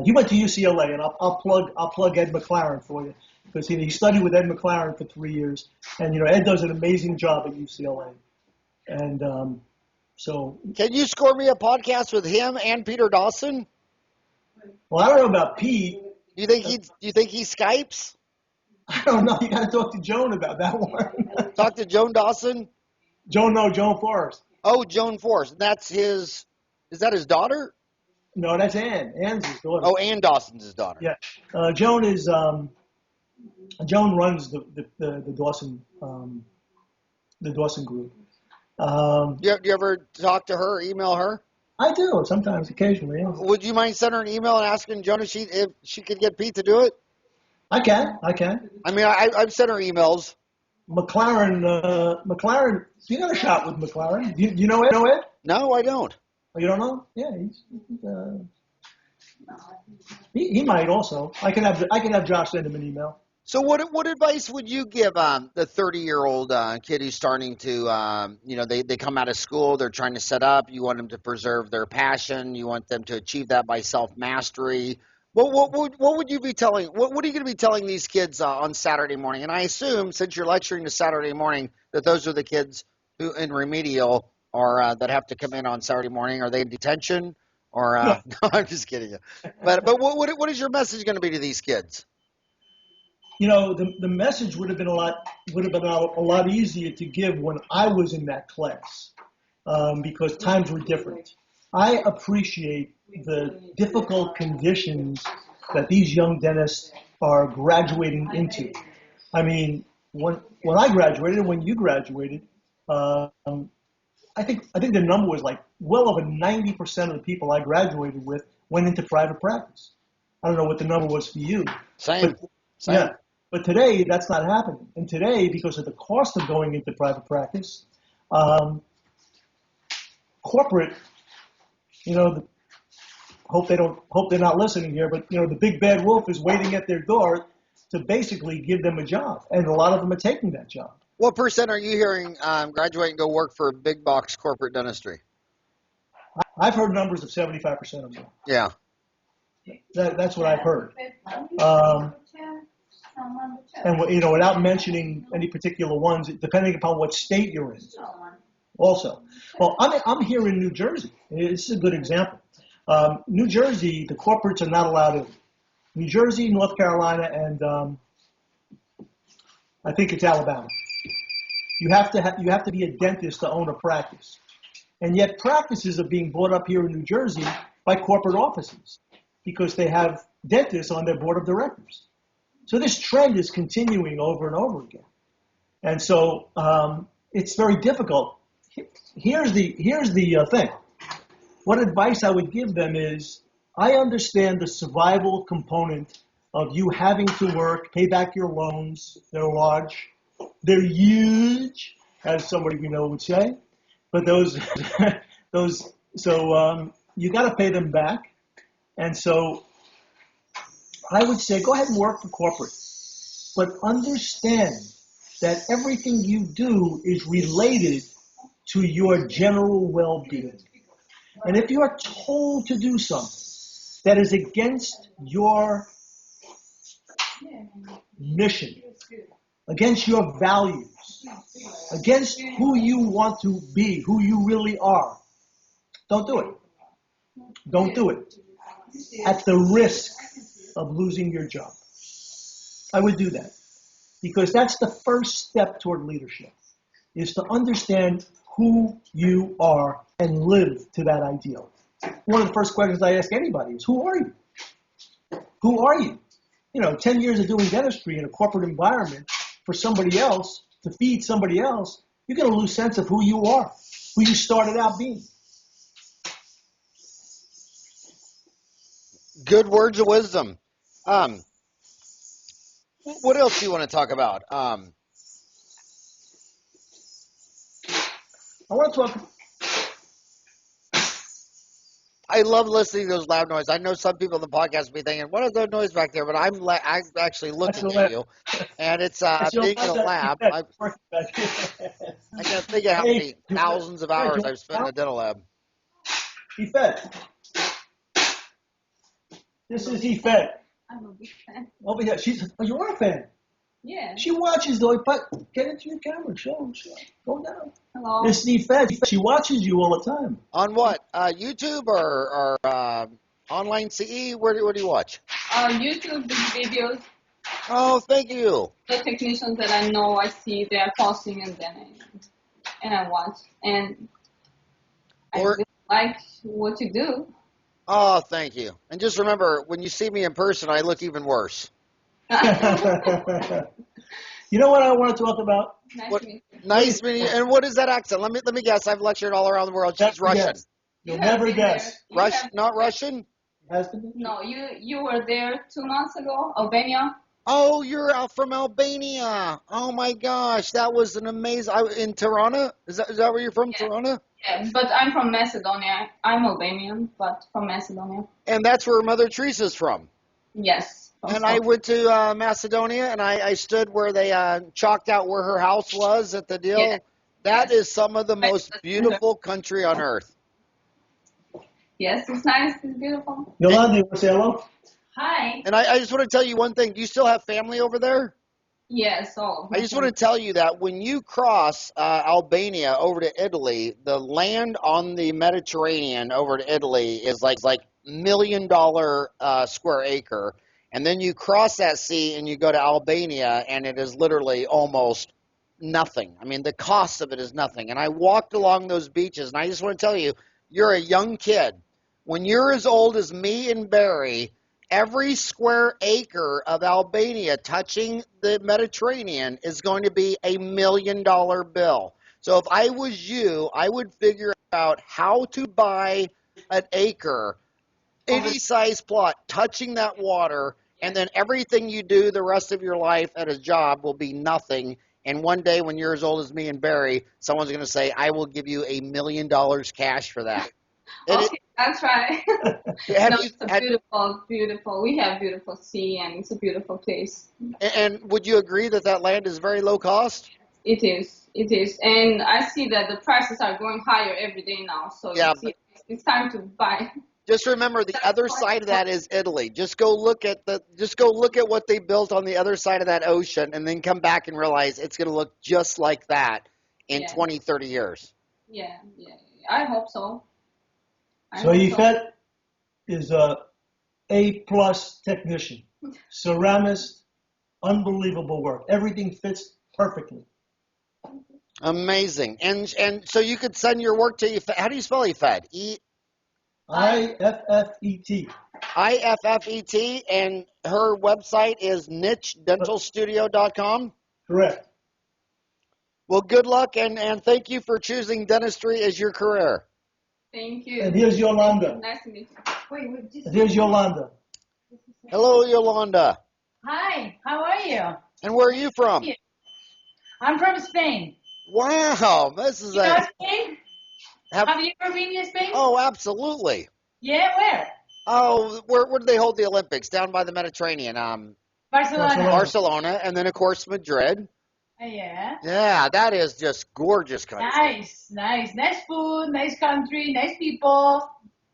He went to UCLA, and I'll plug Ed McLaren for you, because he studied with Ed McLaren for 3 years, and Ed does an amazing job at UCLA. And so, can you score me a podcast with him and Peter Dawson? Well, I don't know about Pete. Do you think he Skypes? I don't know. You got to talk to Joan about that one. Talk to Joan Dawson. Joan Forrest. Oh, Joan Forrest. That's his. Is that his daughter? No, that's Ann. Ann's his daughter. Oh, Ann Dawson's his daughter. Yeah. Joan is. Joan runs the Dawson group. You ever talk to her, email her? I do sometimes, occasionally. Yeah. Would you mind sending her an email and asking Joan if she could get Pete to do it? I can. I mean, I've sent her emails. McLaren, you got a shot with McLaren. You know Ed? No, I don't. Oh, you don't know? Yeah, he might also. I can have Josh send him an email. So what advice would you give the 30-year-old kid who's starting to, they come out of school, they're trying to set up, you want them to preserve their passion, you want them to achieve that by self-mastery. What would you be telling, what are you going to be telling these kids on Saturday morning? And I assume, since you're lecturing to Saturday morning, that those are the kids who in remedial or that have to come in on Saturday morning. Are they in detention? Or No. no, I'm just kidding you. But what is your message going to be to these kids? The message would have been a lot easier to give when I was in that class, because times were different. I appreciate the difficult conditions that these young dentists are graduating into. I mean, when I graduated, when you graduated, I think the number was like well over 90% of the people I graduated with went into private practice. I don't know what the number was for you. Same. Yeah. But today, that's not happening. And today, because of the cost of going into private practice, corporate, hope they're not listening here, but the big bad wolf is waiting at their door to basically give them a job, and a lot of them are taking that job. What percent are you hearing graduate and go work for big box corporate dentistry? I've heard numbers of 75% of them. Yeah. That's what I've heard. And without mentioning any particular ones, depending upon what state you're in. Also, well, I'm here in New Jersey. This is a good example. New Jersey, the corporates are not allowed in. New Jersey, North Carolina, and I think it's Alabama. You have to be a dentist to own a practice, and yet practices are being bought up here in New Jersey by corporate offices because they have dentists on their board of directors. So this trend is continuing over and over again, and so it's very difficult. Here's the thing. What advice I would give them is, I understand the survival component of you having to work, pay back your loans. They're large, they're huge, as somebody we know would say. But those you got to pay them back, and so I would say go ahead and work for corporate, but understand that everything you do is related to your general well-being. And if you are told to do something that is against your mission, against your values, against who you want to be, who you really are, don't do it. Don't do it at the risk of losing your job. I would do that because that's the first step toward leadership, is to understand who you are and live to that ideal. One of the first questions I ask anybody is, who are you? Who are you? 10 years of doing dentistry in a corporate environment for somebody else, to feed somebody else, you're going to lose sense of who you are, who you started out being. Good words of wisdom. What else do you want to talk about? I want to talk. I love listening to those loud noises. I know some people in the podcast will be thinking, what is that noise back there? But I'm actually looking at you, and it's being in a lab. I can't think of how many thousands of hours I've spent in a dental lab. Yvette. This is Yvette. I'm a big fan. Over here. You are a fan. Yeah. She watches though, but get into your camera. Show. Go down. Hello. This is Yvette. She watches you all the time. On what? YouTube or online CE? Where do you watch? YouTube videos. Oh, thank you. The technicians that I know, I see they are posting, and then I watch, and I really like what you do. Oh, thank you. And just remember, when you see me in person, I look even worse. You know what I want to talk about? Nice to meet you. Nice meeting you. And what is that accent? Let me guess. I've lectured all around the world. She's Russian. Yes. You'll have never been guess. there. You Rush, have- not Russian? Has to be? No, you were there 2 months ago, Albania. Oh, you're out from Albania. Oh my gosh, that was an amazing. In Tirana? Is that where you're from, Yeah. Tirana? Yeah, but I'm from Macedonia. I'm Albanian, but from Macedonia. And that's where Mother Teresa's from. Yes. from And I Stockholm. went to Macedonia, and I stood where they chalked out where her house was at the deal. Yeah. That Yes. is some of the most beautiful country on earth. Yes, it's nice. It's beautiful. Yolanda, you want to say hello? Hi. And I just want to tell you one thing. Do you still have family over there? Yes, all. I just want to tell you that when you cross Albania over to Italy, the land on the Mediterranean over to Italy is like $1 million square acre. And then you cross that sea and you go to Albania, and it is literally almost nothing. I mean, the cost of it is nothing. And I walked along those beaches, and I just want to tell you, you're a young kid. When you're as old as me and Barry, every square acre of Albania touching the Mediterranean is going to be $1 million bill. So if I was you, I would figure out how to buy an acre, any size plot, touching that water, and then everything you do the rest of your life at a job will be nothing. And one day when you're as old as me and Barry, someone's going to say, I will give you $1 million cash for that. Okay, I'll try. It's Beautiful. We have beautiful sea, and it's a beautiful place. And would you agree that that land is very low cost? It is. And I see that the prices are going higher every day now. So Yeah, it's time to buy. Just remember, the other side of that is Italy. Just go look at what they built on the other side of that ocean, and then come back and realize it's going to look just like that in 20, 30 years. Yeah. I hope so. So Yvette is a A-plus technician, ceramist, unbelievable work. Everything fits perfectly. Amazing. And so you could send your work to Yvette. How do you spell Yvette? I-F-F-E-T. IFFET, and her website is nichedentalstudio.com. Correct. Well, good luck, and thank you for choosing dentistry as your career. Thank you. And here's Yolanda. Nice to meet you. And here's Yolanda. Hello, Yolanda. Hi, how are you? And where are you from? I'm from Spain. Wow, this is You know Spain? Have you ever been to Spain? Oh, absolutely. Yeah, where? Oh, where do they hold the Olympics? Down by the Mediterranean. Barcelona. Barcelona, and then of course Madrid. Yeah. Yeah, that is just gorgeous country. Nice food, nice country, nice people,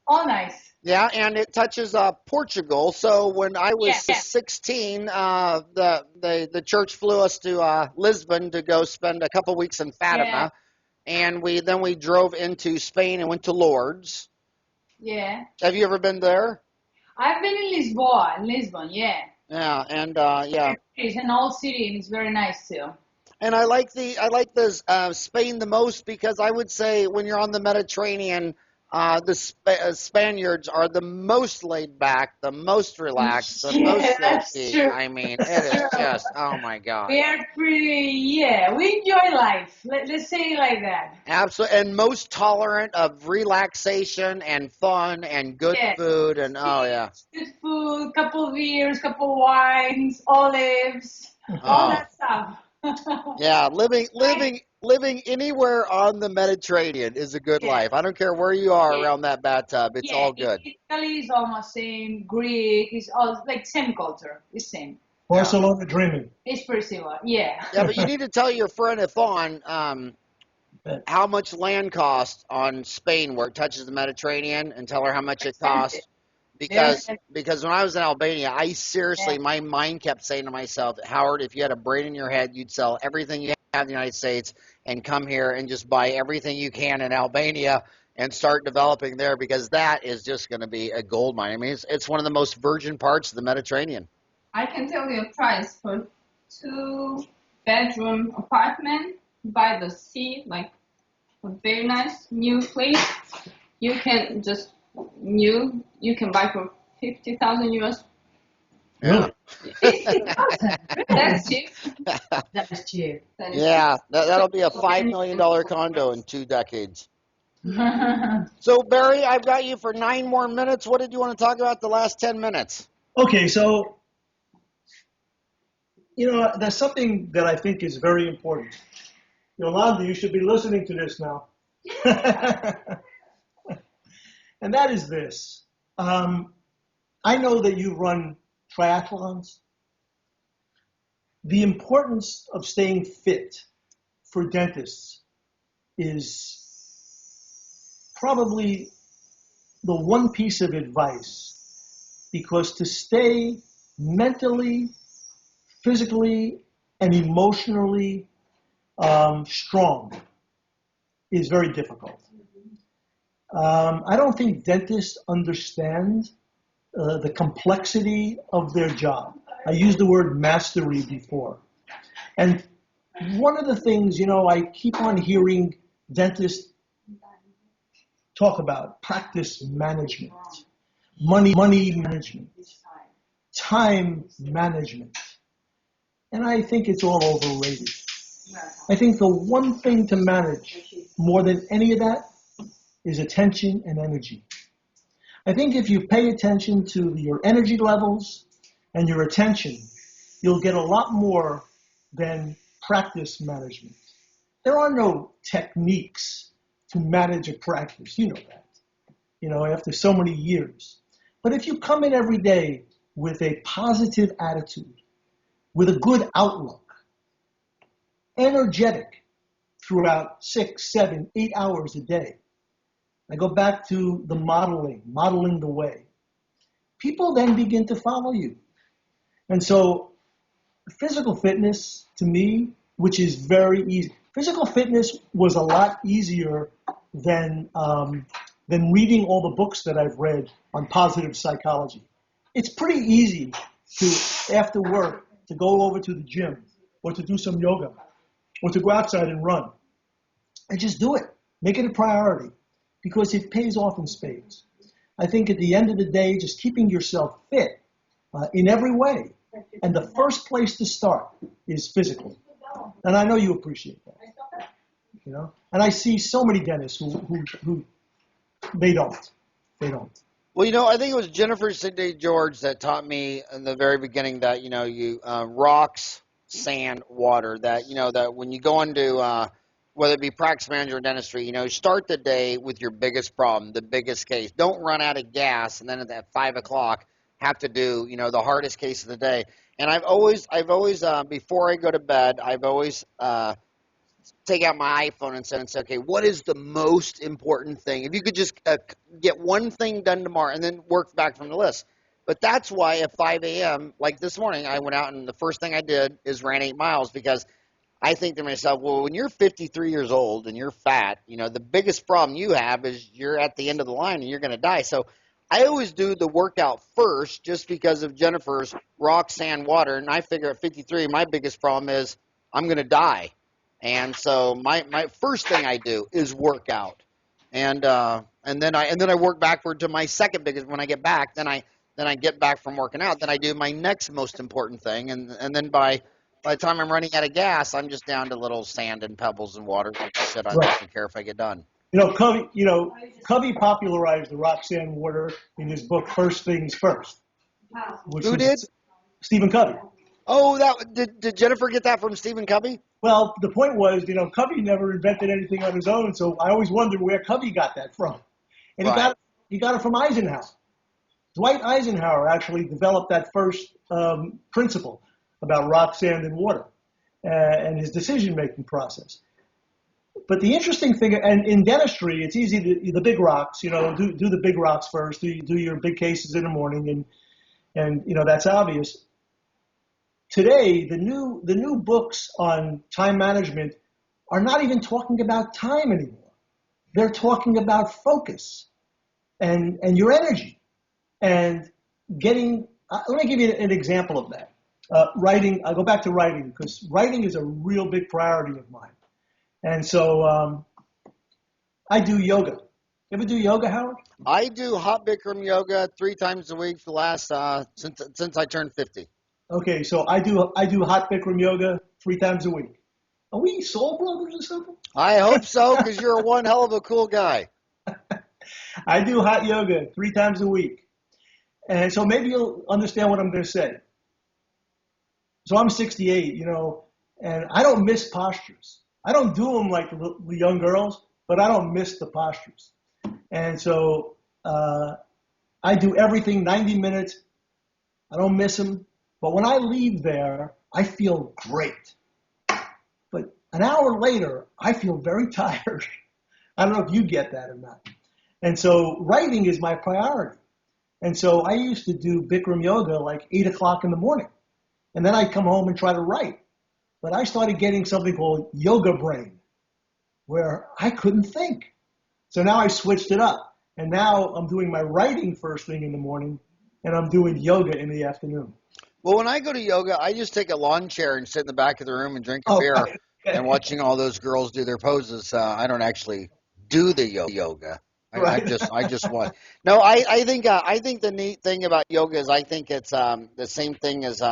all nice. Yeah, and it touches Portugal. So when I was 16, the church flew us to Lisbon to go spend a couple weeks in Fatima, and we drove into Spain and went to Lourdes. Yeah. Have you ever been there? I've been in Lisbon, yeah. Yeah, and It's an old city and it's very nice too. And I like Spain the most because I would say when you're on the Mediterranean, the Spaniards are the most laid back, the most relaxed, the most sexy. True. I mean, it is just, oh my God. We are we enjoy life. Let's say it like that. Absolutely, and most tolerant of relaxation and fun and good food and Good food, couple beers, couple wines, olives, all that stuff. Yeah, living anywhere on the Mediterranean is a good life. I don't care where you are around that bathtub. It's all good. Italy is almost same. Greek is all like same culture. It's same. Barcelona dreaming. It's pretty similar. Yeah. Yeah, but you need to tell your friend Yvonne how much land costs on Spain where it touches the Mediterranean, and tell her how much it costs. Because when I was in Albania, I seriously, my mind kept saying to myself, Howard, if you had a brain in your head, you'd sell everything you have in the United States and come here and just buy everything you can in Albania and start developing there, because that is just going to be a gold mine. I mean, it's one of the most virgin parts of the Mediterranean. I can tell you a price for 2-bedroom apartment by the sea, like a very nice new place. You can buy for 50,000 euros. Yeah. 50,000. That's cheap. That's cheap. Yeah, that'll be a $5 million condo in 2 decades. So, Barry, I've got you for 9 more minutes. What did you want to talk about the last 10 minutes? Okay, so, there's something that I think is very important. Yolanda, you should be listening to this now. And that is this. I know that you run triathlons. The importance of staying fit for dentists is probably the one piece of advice, because to stay mentally, physically, and emotionally strong is very difficult. I don't think dentists understand the complexity of their job. I used the word mastery before. And one of the things, I keep on hearing dentists talk about practice management, money management, time management. And I think it's all overrated. I think the one thing to manage more than any of that is attention and energy. I think if you pay attention to your energy levels and your attention, you'll get a lot more than practice management. There are no techniques to manage a practice. You know that, after so many years. But if you come in every day with a positive attitude, with a good outlook, energetic throughout 6, 7, 8 hours a day, I go back to the modeling the way. People then begin to follow you. And so physical fitness, to me, which is very easy. Physical fitness was a lot easier than reading all the books that I've read on positive psychology. It's pretty easy to, after work, to go over to the gym or to do some yoga or to go outside and run. And just do it. Make it a priority, because it pays off in spades. I think at the end of the day, just keeping yourself fit in every way. And the first place to start is physically. And I know you appreciate that. And I see so many dentists who they don't. Well, I think it was Jennifer Sidney George that taught me in the very beginning that, you rocks, sand, water, that when you go into whether it be practice manager or dentistry, start the day with your biggest problem, the biggest case. Don't run out of gas and then at 5 o'clock have to do, the hardest case of the day. And I've always before I go to bed, I've always take out my iPhone and say, okay, what is the most important thing? If you could just get one thing done tomorrow and then work back from the list. But that's why at 5 a.m., like this morning, I went out and the first thing I did is ran 8 miles, because I think to myself, well, when you're 53 years old and you're fat, the biggest problem you have is you're at the end of the line and you're going to die. So I always do the workout first, just because of Jennifer's rock, sand, water. And I figure at 53, my biggest problem is I'm going to die. And so my first thing I do is work out. And then I work backward to my second biggest. When I get back, then I get back from working out. Then I do my next most important thing. And then by the time I'm running out of gas, I'm just down to little sand and pebbles and water. Like I said, I don't care if I get done. Covey popularized the rock, sand, water in his book First Things First. Who did? Stephen Covey. Oh, did Jennifer get that from Stephen Covey? Well, the point was, Covey never invented anything on his own, so I always wondered where Covey got that from. And he got it from Eisenhower. Dwight Eisenhower actually developed that first principle about rock, sand, and water, and his decision-making process. But the interesting thing, and in dentistry, it's easy to, the big rocks, do the big rocks first, do your big cases in the morning, and that's obvious. Today, the new books on time management are not even talking about time anymore. They're talking about focus and your energy and getting. Let me give you an example of that. Writing. I go back to writing, because writing is a real big priority of mine. And so I do yoga. You ever do yoga, Howard? I do hot Bikram yoga 3 times a week for the last since I turned 50. Okay, so I do hot Bikram yoga 3 times a week. Are we soul brothers or something? I hope so, because you're one hell of a cool guy. I do hot yoga 3 times a week. And so maybe you'll understand what I'm going to say. So I'm 68, and I don't miss postures. I don't do them like the young girls, but I don't miss the postures. And so I do everything 90 minutes. I don't miss them. But when I leave there, I feel great. But an hour later, I feel very tired. I don't know if you get that or not. And so writing is my priority. And so I used to do Bikram yoga like 8 o'clock in the morning. And then I'd come home and try to write. But I started getting something called yoga brain, where I couldn't think. So now I switched it up. And now I'm doing my writing first thing in the morning, and I'm doing yoga in the afternoon. Well, when I go to yoga, I just take a lawn chair and sit in the back of the room and drink a beer. Okay. And watching all those girls do their poses, I don't actually do the yoga. I just want. No, I think the neat thing about yoga is I think it's the same thing as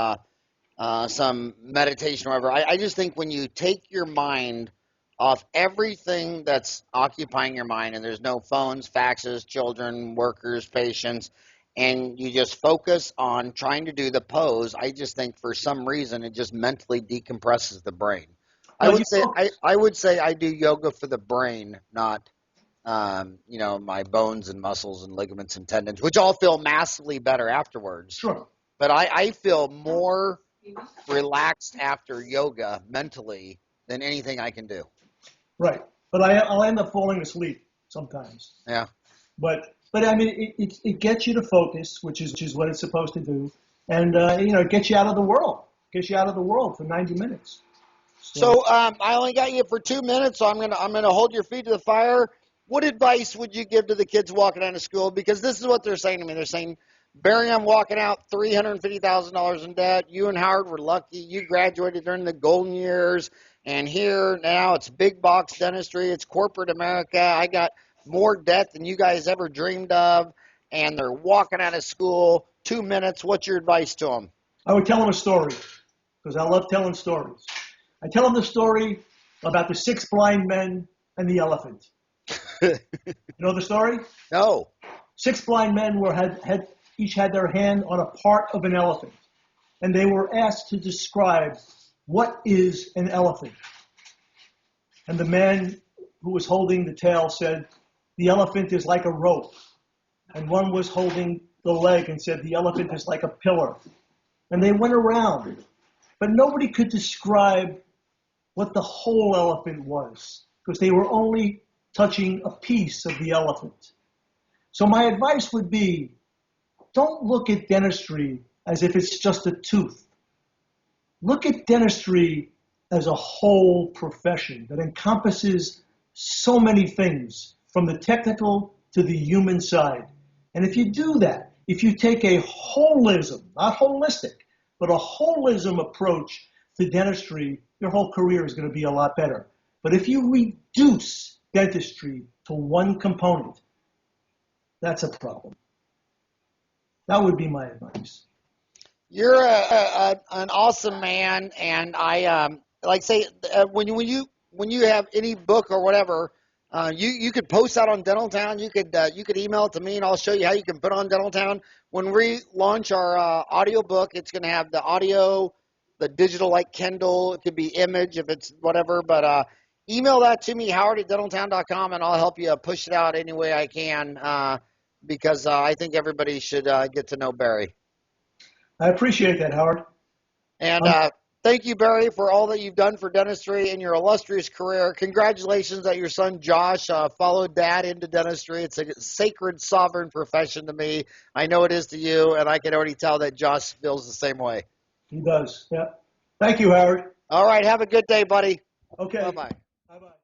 some meditation or whatever. I just think when you take your mind off everything that's occupying your mind, and there's no phones, faxes, children, workers, patients, and you just focus on trying to do the pose, I just think for some reason it just mentally decompresses the brain. I would say I do yoga for the brain, not my bones and muscles and ligaments and tendons, which all feel massively better afterwards. Sure. But I feel more relaxed after yoga mentally than anything I can do. Right. But I'll end up falling asleep sometimes. Yeah. But I mean, it gets you to focus, which is what it's supposed to do. And, it gets you out of the world. Gets you out of the world for 90 minutes. So I only got you for 2 minutes, so I'm gonna hold your feet to the fire. What advice would you give to the kids walking out of school? Because this is what they're saying to me. They're saying, Barry, I'm walking out $350,000 in debt. You and Howard were lucky. You graduated during the golden years. And here now it's big box dentistry. It's corporate America. I got more debt than you guys ever dreamed of. And they're walking out of school. 2 minutes. What's your advice to them? I would tell them a story, because I love telling stories. I tell them the story about the 6 blind men and the elephant. You know the story? No. 6 blind men each had their hand on a part of an elephant. And they were asked to describe what is an elephant. And the man who was holding the tail said, the elephant is like a rope. And one was holding the leg and said, the elephant is like a pillar. And they went around, but nobody could describe what the whole elephant was, because they were only touching a piece of the elephant. So my advice would be, don't look at dentistry as if it's just a tooth. Look at dentistry as a whole profession that encompasses so many things, from the technical to the human side. And if you do that, if you take a holism, not holistic, but a holism approach to dentistry, your whole career is going to be a lot better. But if you reduce dentistry to one component, that's a problem. That would be my advice. You're an awesome man, and I when you have any book or whatever, you could post that on Dental Town. You could email it to me, and I'll show you how you can put it on Dental Town. When we launch our audio book, it's going to have the audio, the digital like Kindle. It could be image if it's whatever, but email that to me, howard@dentaltown.com, and I'll help you push it out any way I can, because I think everybody should get to know Barry. I appreciate that, Howard. And thank you, Barry, for all that you've done for dentistry in your illustrious career. Congratulations that your son Josh followed Dad into dentistry. It's a sacred, sovereign profession to me. I know it is to you, and I can already tell that Josh feels the same way. He does, yeah. Thank you, Howard. All right, have a good day, buddy. Okay. Bye-bye. Bye-bye.